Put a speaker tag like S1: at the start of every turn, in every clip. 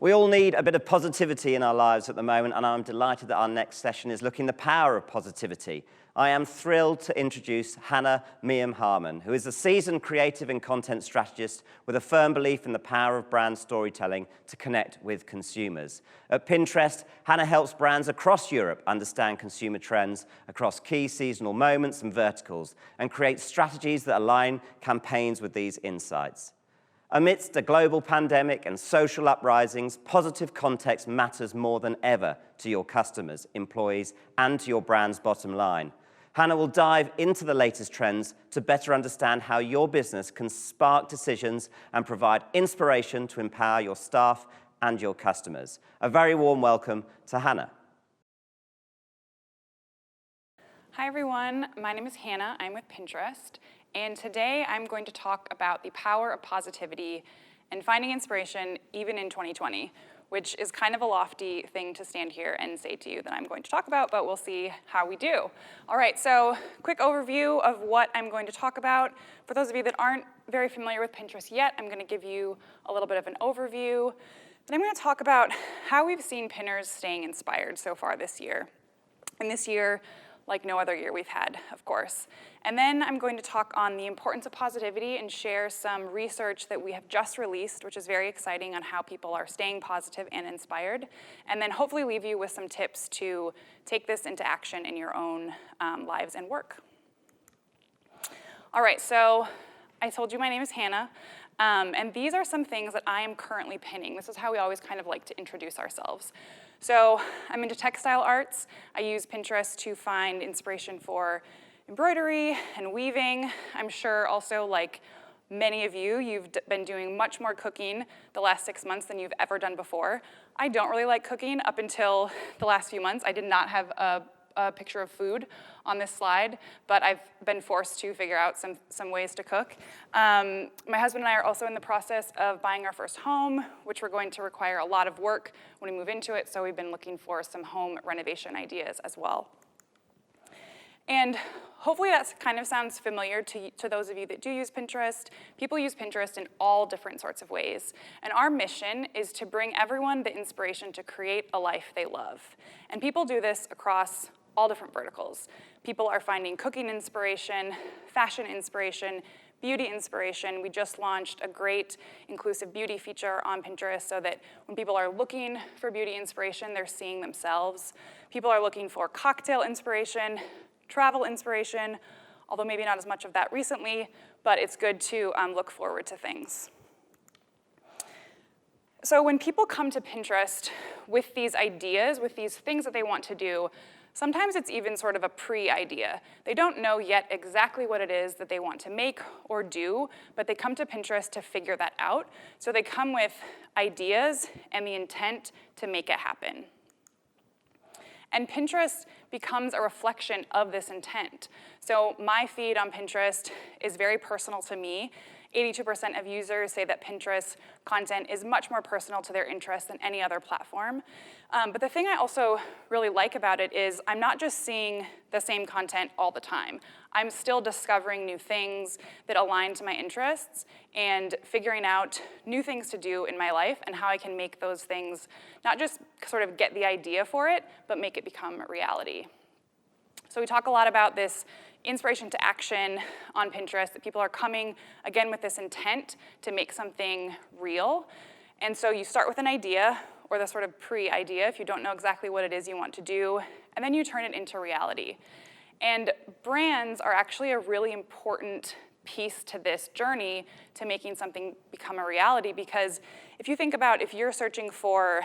S1: We all need a bit of positivity in our lives at the moment, and I'm delighted that our next session is looking at the power of positivity. I am thrilled to introduce Hannah Meehan-Harman, who is a seasoned creative and content strategist with a firm belief in the power of brand storytelling to connect with consumers. At Pinterest, Hannah helps brands across Europe understand consumer trends across key seasonal moments and verticals, and create strategies that align campaigns with these insights. Amidst a global pandemic and social uprisings, positive context matters more than ever to your customers, employees, and to your brand's bottom line. Hannah will dive into the latest trends to better understand how your business can spark decisions and provide inspiration to empower your staff and your customers. A very warm welcome to Hannah.
S2: Hi everyone, my name is Hannah, I'm with Pinterest, and today I'm going to talk about the power of positivity and finding inspiration even in 2020, which is kind of a lofty thing to stand here and say to you that I'm going to talk about, but we'll see how we do. All right, so quick overview of what I'm going to talk about. For those of you that aren't very familiar with Pinterest yet, I'm gonna give you a little bit of an overview. Then I'm gonna talk about how we've seen pinners staying inspired so far this year. And this year, like no other year we've had, of course. And then I'm going to talk on the importance of positivity and share some research that we have just released, which is very exciting, on how people are staying positive and inspired. And then hopefully leave you with some tips to take this into action in your own lives and work. All right, so I told you my name is Hannah. And these are some things that I am currently pinning. This is how we always kind of like to introduce ourselves. So I'm into textile arts. I use Pinterest to find inspiration for embroidery and weaving. I'm sure also, like many of you, you've been doing much more cooking the last 6 months than you've ever done before. I don't really like cooking up until the last few months. I did not have a picture of food on this slide, but I've been forced to figure out some ways to cook. My husband and I are also in the process of buying our first home, which we're going to require a lot of work when we move into it, so we've been looking for some home renovation ideas as well. And hopefully that kind of sounds familiar to those of you that do use Pinterest. People use Pinterest in all different sorts of ways. And our mission is to bring everyone the inspiration to create a life they love. And people do this across all different verticals. People are finding cooking inspiration, fashion inspiration, beauty inspiration. We just launched a great inclusive beauty feature on Pinterest so that when people are looking for beauty inspiration, they're seeing themselves. People are looking for cocktail inspiration, travel inspiration, although maybe not as much of that recently, but it's good to look forward to things. So when people come to Pinterest with these ideas, with these things that they want to do, sometimes it's even sort of a pre-idea. They don't know yet exactly what it is that they want to make or do, but they come to Pinterest to figure that out. So they come with ideas and the intent to make it happen. And Pinterest becomes a reflection of this intent. So my feed on Pinterest is very personal to me. 82% of users say that Pinterest content is much more personal to their interests than any other platform. But the thing I also really like about it is I'm not just seeing the same content all the time. I'm still discovering new things that align to my interests and figuring out new things to do in my life and how I can make those things not just sort of get the idea for it, but make it become a reality. So we talk a lot about this inspiration to action on Pinterest, that people are coming, again, with this intent to make something real. And so you start with an idea, or the sort of pre-idea, if you don't know exactly what it is you want to do, and then you turn it into reality. And brands are actually a really important piece to this journey to making something become a reality, because if you think about if you're searching for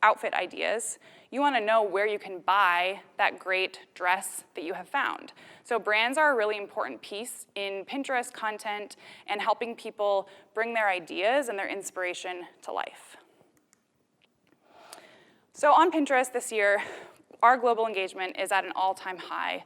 S2: outfit ideas, you want to know where you can buy that great dress that you have found. So brands are a really important piece in Pinterest content and helping people bring their ideas and their inspiration to life. So on Pinterest this year, our global engagement is at an all-time high.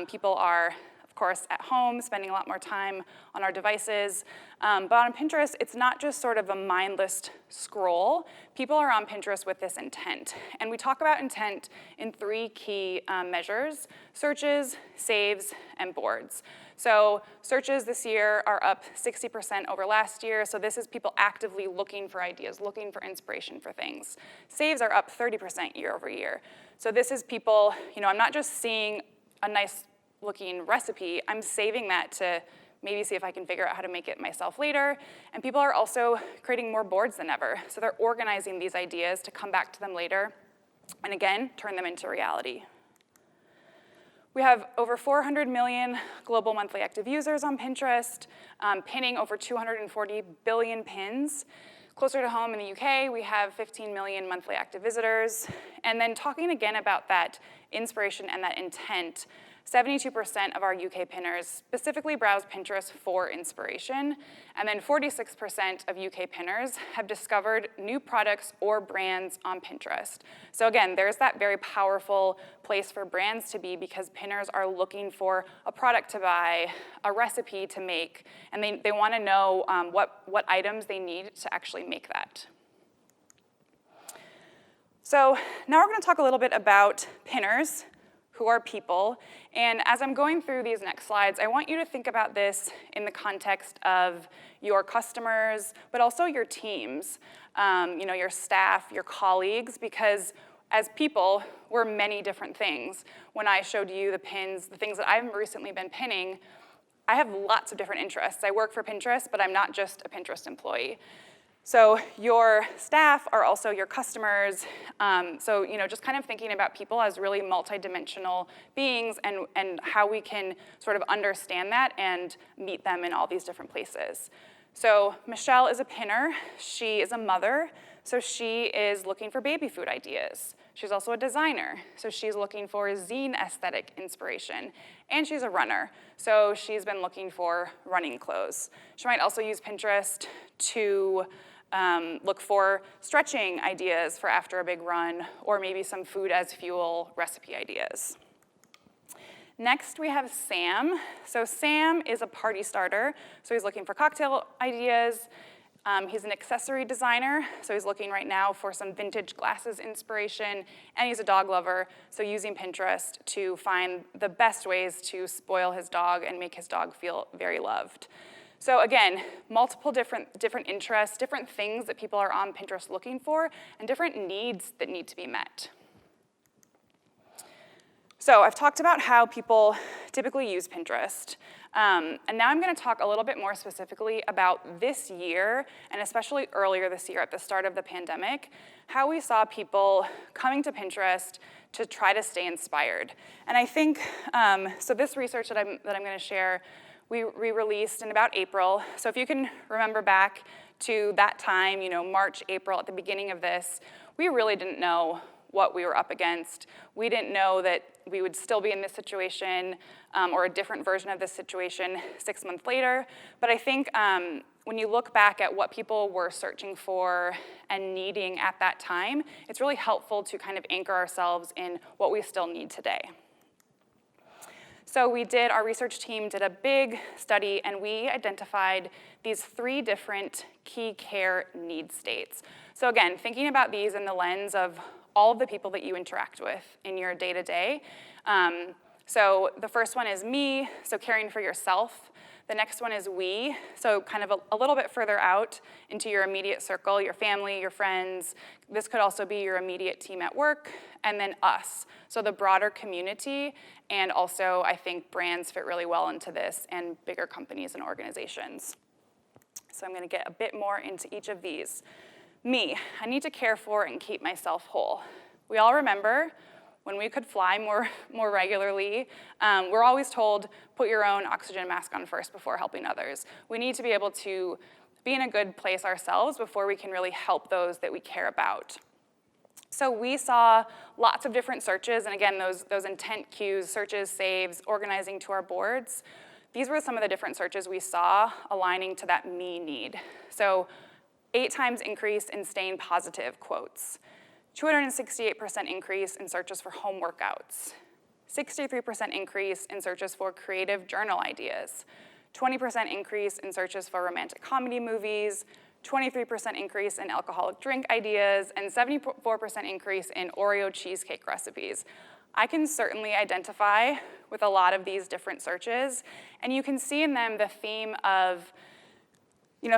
S2: People are, of course, at home, spending a lot more time on our devices. But on Pinterest, it's not just sort of a mindless scroll. People are on Pinterest with this intent. And we talk about intent in 3 key measures: searches, saves, and boards. So searches this year are up 60% over last year. So this is people actively looking for ideas, looking for inspiration for things. Saves are up 30% year over year. So this is people, I'm not just seeing a nice looking recipe, I'm saving that to maybe see if I can figure out how to make it myself later. And people are also creating more boards than ever. So they're organizing these ideas to come back to them later, and again, turn them into reality. We have over 400 million global monthly active users on Pinterest, pinning over 240 billion pins. Closer to home in the UK, we have 15 million monthly active visitors. And then talking again about that inspiration and that intent, 72% of our UK pinners specifically browse Pinterest for inspiration, and then 46% of UK pinners have discovered new products or brands on Pinterest. So again, there's that very powerful place for brands to be because pinners are looking for a product to buy, a recipe to make, and they want to know what items they need to actually make that. So now we're going to talk a little bit about pinners, who are people. And as I'm going through these next slides, I want you to think about this in the context of your customers, but also your teams, your staff, your colleagues, because as people, we're many different things. When I showed you the pins, the things that I've recently been pinning, I have lots of different interests. I work for Pinterest, but I'm not just a Pinterest employee. So your staff are also your customers. So just kind of thinking about people as really multidimensional beings and how we can sort of understand that and meet them in all these different places. So Michelle is a pinner. She is a mother. So she is looking for baby food ideas. She's also a designer. So she's looking for zine aesthetic inspiration. And she's a runner. So she's been looking for running clothes. She might also use Pinterest to look for stretching ideas for after a big run, or maybe some food as fuel recipe ideas. Next, we have Sam. So Sam is a party starter. So he's looking for cocktail ideas. He's an accessory designer. So he's looking right now for some vintage glasses inspiration. And he's a dog lover. So using Pinterest to find the best ways to spoil his dog and make his dog feel very loved. So again, multiple different interests, different things that people are on Pinterest looking for, and different needs that need to be met. So I've talked about how people typically use Pinterest. And now I'm going to talk a little bit more specifically about this year, and especially earlier this year at the start of the pandemic, how we saw people coming to Pinterest to try to stay inspired. And I think, so this research that I'm going to share, we released in about April. So if you can remember back to that time, March, April, at the beginning of this, we really didn't know what we were up against. We didn't know that we would still be in this situation or a different version of this situation 6 months later. But I think when you look back at what people were searching for and needing at that time, it's really helpful to kind of anchor ourselves in what we still need today. So our research team did a big study, and we identified these 3 different key care need states. So again, thinking about these in the lens of all of the people that you interact with in your day-to-day. So the first one is me, so caring for yourself. The next one is we, so kind of a little bit further out into your immediate circle, your family, your friends. This could also be your immediate team at work, and then us, so the broader community, and also I think brands fit really well into this, and bigger companies and organizations. So I'm going to get a bit more into each of these. Me, I need to care for and keep myself whole. We all remember when we could fly more regularly, we're always told, put your own oxygen mask on first before helping others. We need to be able to be in a good place ourselves before we can really help those that we care about. So we saw lots of different searches, and again, those intent cues, searches, saves, organizing to our boards. These were some of the different searches we saw aligning to that me need. So 8 times increase in staying positive quotes. 268% increase in searches for home workouts, 63% increase in searches for creative journal ideas, 20% increase in searches for romantic comedy movies, 23% increase in alcoholic drink ideas, and 74% increase in Oreo cheesecake recipes. I can certainly identify with a lot of these different searches, and you can see in them the theme of,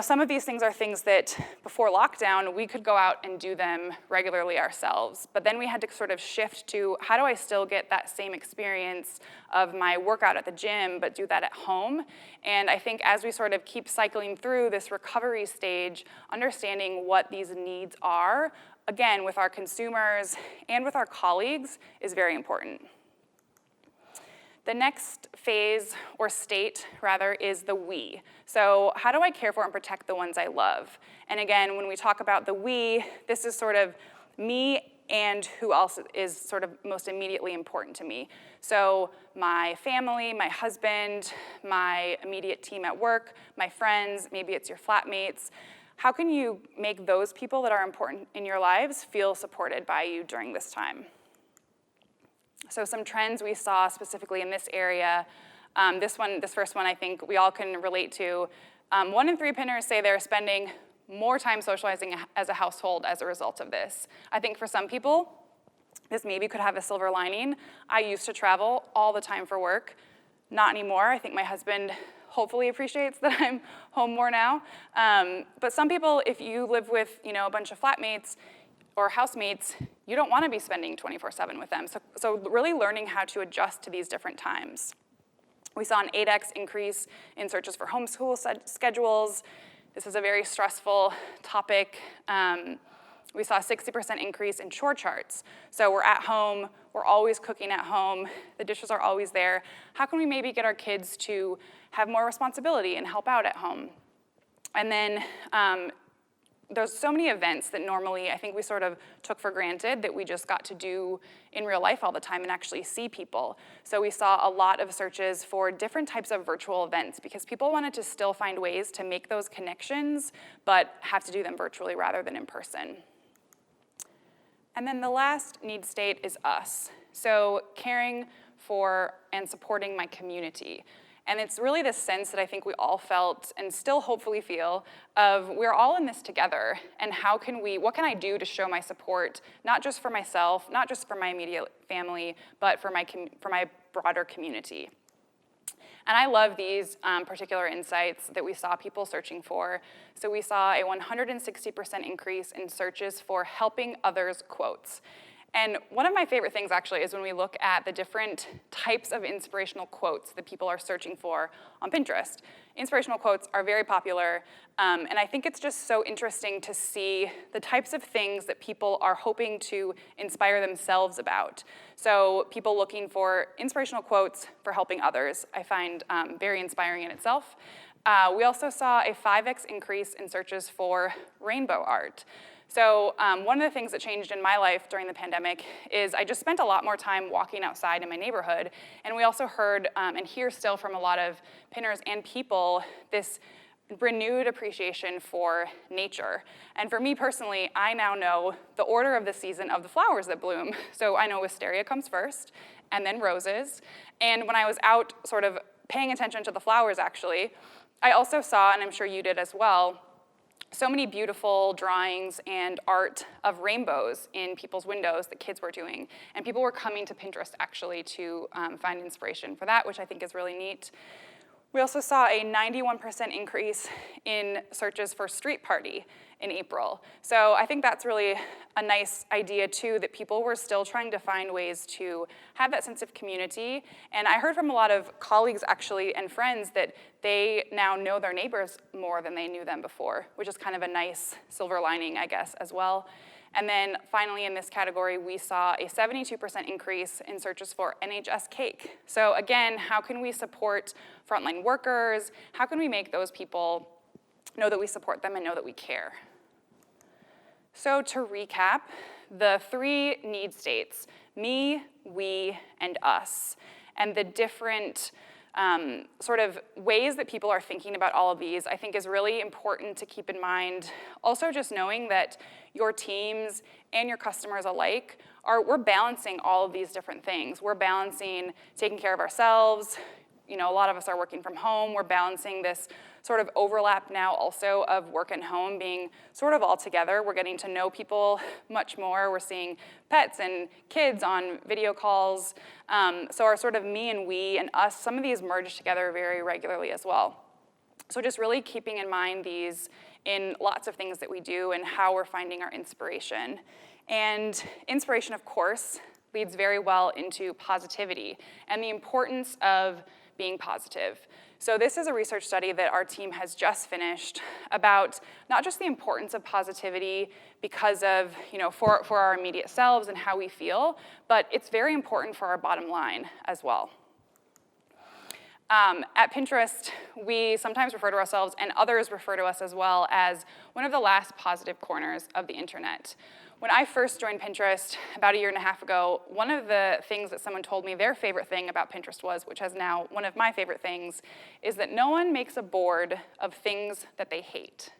S2: some of these things are things that before lockdown, we could go out and do them regularly ourselves. But then we had to sort of shift to, how do I still get that same experience of my workout at the gym, but do that at home? And I think as we sort of keep cycling through this recovery stage, understanding what these needs are, again, with our consumers and with our colleagues, is very important. The next phase, or state rather, is the we. So how do I care for and protect the ones I love? And again, when we talk about the we, this is sort of me and who else is sort of most immediately important to me. So my family, my husband, my immediate team at work, my friends, maybe it's your flatmates. How can you make those people that are important in your lives feel supported by you during this time? So some trends we saw specifically in this area, this first one I think we all can relate to. 1 in 3 pinners say they're spending more time socializing as a household as a result of this. I think for some people, this maybe could have a silver lining. I used to travel all the time for work. Not anymore. I think my husband hopefully appreciates that I'm home more now. But some people, if you live with a bunch of flatmates or housemates, you don't want to be spending 24/7 with them. So really learning how to adjust to these different times. We saw an 8x increase in searches for homeschool schedules. This is a very stressful topic. We saw a 60% increase in chore charts. So we're at home, we're always cooking at home, the dishes are always there. How can we maybe get our kids to have more responsibility and help out at home? And then there's so many events that normally I think we sort of took for granted that we just got to do in real life all the time and actually see people. So we saw a lot of searches for different types of virtual events because people wanted to still find ways to make those connections, but have to do them virtually rather than in person. And then the last need state is us. So caring for and supporting my community. And it's really this sense that I think we all felt and still hopefully feel of we're all in this together, and what can I do to show my support, not just for myself, not just for my immediate family, but for my broader community. And I love these particular insights that we saw people searching for. So we saw a 160% increase in searches for helping others quotes. And one of my favorite things actually is when we look at the different types of inspirational quotes that people are searching for on Pinterest. Inspirational quotes are very popular, and I think it's just so interesting to see the types of things that people are hoping to inspire themselves about. So people looking for inspirational quotes for helping others, I find very inspiring in itself. We also saw a 5x increase in searches for rainbow art. So one of the things that changed in my life during the pandemic is I just spent a lot more time walking outside in my neighborhood, and we also heard and hear still from a lot of pinners and people this renewed appreciation for nature. And for me personally, I now know the order of the season of the flowers that bloom. So I know wisteria comes first, and then roses. And when I was out sort of paying attention to the flowers actually, I also saw, and I'm sure you did as well, so many beautiful drawings and art of rainbows in people's windows that kids were doing. And people were coming to Pinterest actually to find inspiration for that, which I think is really neat. We also saw a 91% increase in searches for street party in April. So I think that's really a nice idea too, that people were still trying to find ways to have that sense of community. And I heard from a lot of colleagues actually and friends that they now know their neighbors more than they knew them before, which is kind of a nice silver lining, I guess, as well. And then finally in this category, we saw a 72% increase in searches for NHS cake. So again, how can we support frontline workers? How can we make those people know that we support them and know that we care? So to recap, the 3 need states, me, we, and us, and the different sort of ways that people are thinking about all of these, I think is really important to keep in mind. Also just knowing that your teams and your customers alike we're balancing all of these different things. We're balancing taking care of ourselves. A lot of us are working from home. We're balancing this sort of overlap now also of work and home being sort of all together. We're getting to know people much more. We're seeing pets and kids on video calls. So our sort of me and we and us, some of these merge together very regularly as well. So just really keeping in mind these in lots of things that we do and how we're finding our inspiration. And inspiration, of course, leads very well into positivity and the importance of being positive. So this is a research study that our team has just finished about not just the importance of positivity because of, for our immediate selves and how we feel, but it's very important for our bottom line as well. At Pinterest, we sometimes refer to ourselves, and others refer to us as well, as one of the last positive corners of the internet. When I first joined Pinterest about 1.5 years ago, one of the things that someone told me their favorite thing about Pinterest was, which is now one of my favorite things, is that no one makes a board of things that they hate,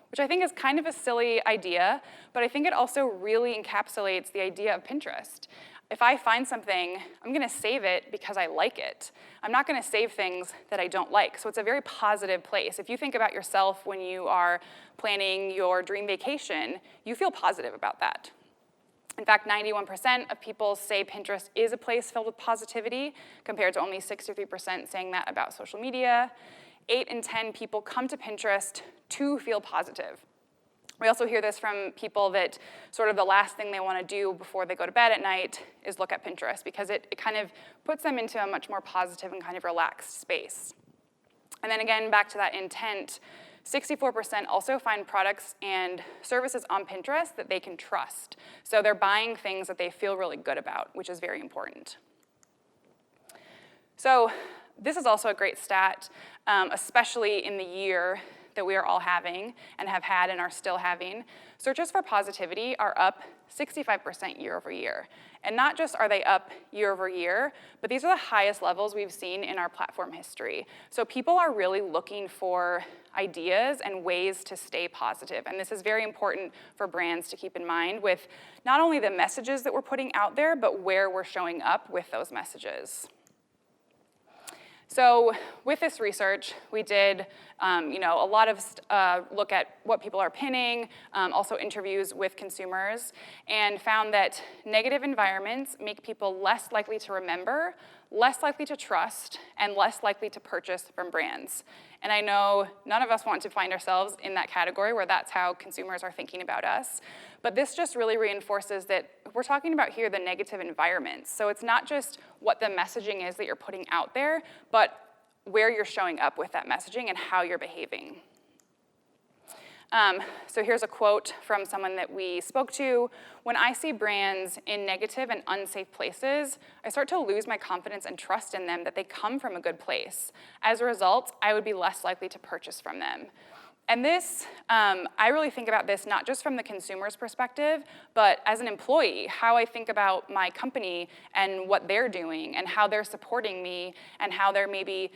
S2: which I think is kind of a silly idea, but I think it also really encapsulates the idea of Pinterest. If I find something, I'm gonna save it because I like it. I'm not gonna save things that I don't like. So it's a very positive place. If you think about yourself when you are planning your dream vacation, you feel positive about that. In fact, 91% of people say Pinterest is a place filled with positivity, compared to only 63% saying that about social media. 8 in 10 people come to Pinterest to feel positive. We also hear this from people that sort of the last thing they want to do before they go to bed at night is look at Pinterest, because it kind of puts them into a much more positive and kind of relaxed space. And then again, back to that intent, 64% also find products and services on Pinterest that they can trust. So they're buying things that they feel really good about, which is very important. So this is also a great stat, especially in the year that we are all having and have had and are still having. Searches for positivity are up 65% year over year. And not just are they up year over year, but these are the highest levels we've seen in our platform history. So people are really looking for ideas and ways to stay positive. And this is very important for brands to keep in mind with not only the messages that we're putting out there, but where we're showing up with those messages. So with this research, we did a lot of look at what people are pinning, also interviews with consumers, and found that negative environments make people less likely to remember, less likely to trust, and less likely to purchase from brands. And I know none of us want to find ourselves in that category where that's how consumers are thinking about us. But this just really reinforces that we're talking about here the negative environments. So it's not just what the messaging is that you're putting out there, but where you're showing up with that messaging and how you're behaving. So here's a quote from someone that we spoke to. When I see brands in negative and unsafe places, I start to lose my confidence and trust in them that they come from a good place. As a result, I would be less likely to purchase from them. And this, I really think about this not just from the consumer's perspective, but as an employee, how I think about my company and what they're doing and how they're supporting me and how they're maybe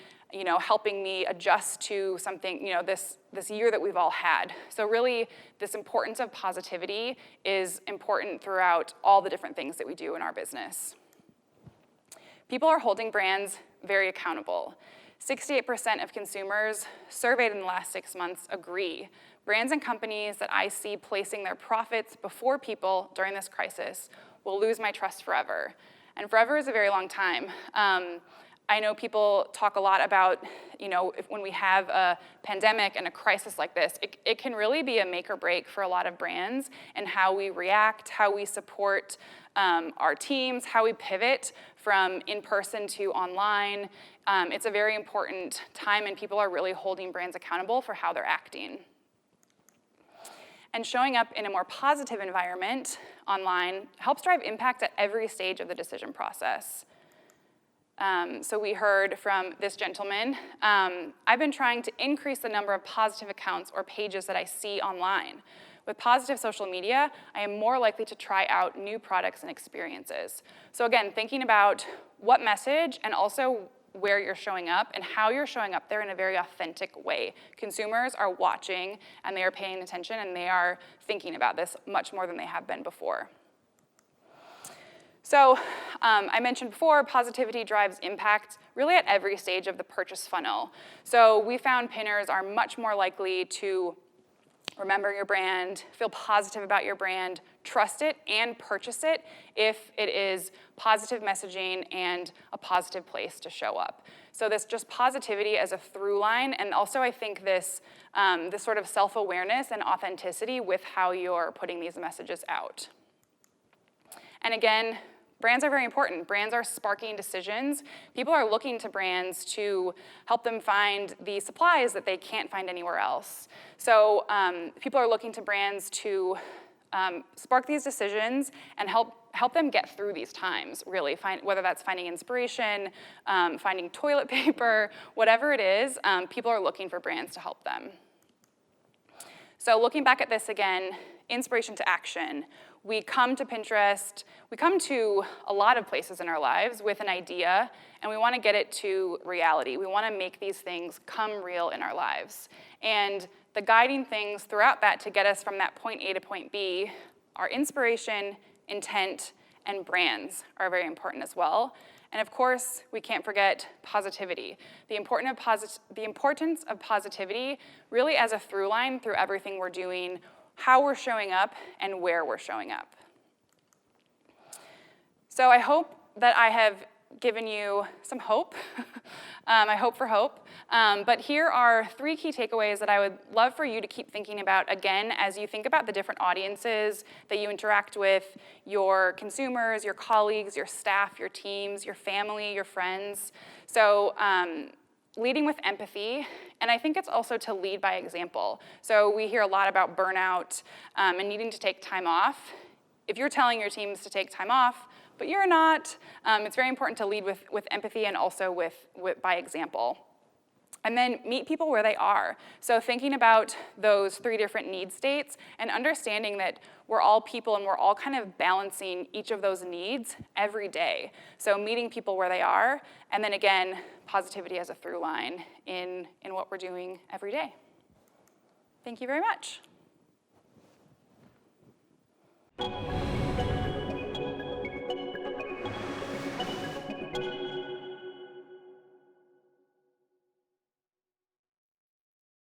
S2: helping me adjust to something, this year that we've all had. So really, this importance of positivity is important throughout all the different things that we do in our business. People are holding brands very accountable. 68% of consumers surveyed in the last 6 months agree. Brands and companies that I see placing their profits before people during this crisis will lose my trust forever. And forever is a very long time. I know people talk a lot about, when we have a pandemic and a crisis like this, it can really be a make or break for a lot of brands and how we react, how we support our teams, how we pivot from in-person to online. It's a very important time, and people are really holding brands accountable for how they're acting. And showing up in a more positive environment online helps drive impact at every stage of the decision process. So we heard from this gentleman, I've been trying to increase the number of positive accounts or pages that I see online. With positive social media, I am more likely to try out new products and experiences. So again, thinking about what message and also where you're showing up and how you're showing up there in a very authentic way. Consumers are watching and they are paying attention and they are thinking about this much more than they have been before. So I mentioned before, positivity drives impact really at every stage of the purchase funnel. So we found pinners are much more likely to remember your brand, feel positive about your brand, trust it, and purchase it if it is positive messaging and a positive place to show up. So this just positivity as a through line, and also I think this sort of self-awareness and authenticity with how you're putting these messages out. And again, brands are very important. Brands are sparking decisions. People are looking to brands to help them find the supplies that they can't find anywhere else. So people are looking to brands to spark these decisions and help them get through these times, really, whether that's finding inspiration, finding toilet paper, whatever it is, people are looking for brands to help them. So looking back at this again, inspiration to action. We come to Pinterest, we come to a lot of places in our lives with an idea, and we want to get it to reality. We want to make these things come real in our lives. And the guiding things throughout that to get us from that point A to point B are inspiration, intent, and brands are very important as well. And of course, we can't forget positivity. The importance of positivity really as a through line through everything we're doing, how we're showing up, and where we're showing up. So I hope that I have given you some hope. I hope for hope. But here are 3 key takeaways that I would love for you to keep thinking about, again, as you think about the different audiences that you interact with, your consumers, your colleagues, your staff, your teams, your family, your friends. So leading with empathy, and I think it's also to lead by example. So we hear a lot about burnout and needing to take time off. If you're telling your teams to take time off, but you're not, it's very important to lead with empathy and also by example. And then meet people where they are. So thinking about those 3 different need states and understanding that we're all people and we're all kind of balancing each of those needs every day. So meeting people where they are, and then again, positivity as a through line in what we're doing every day. Thank you very much.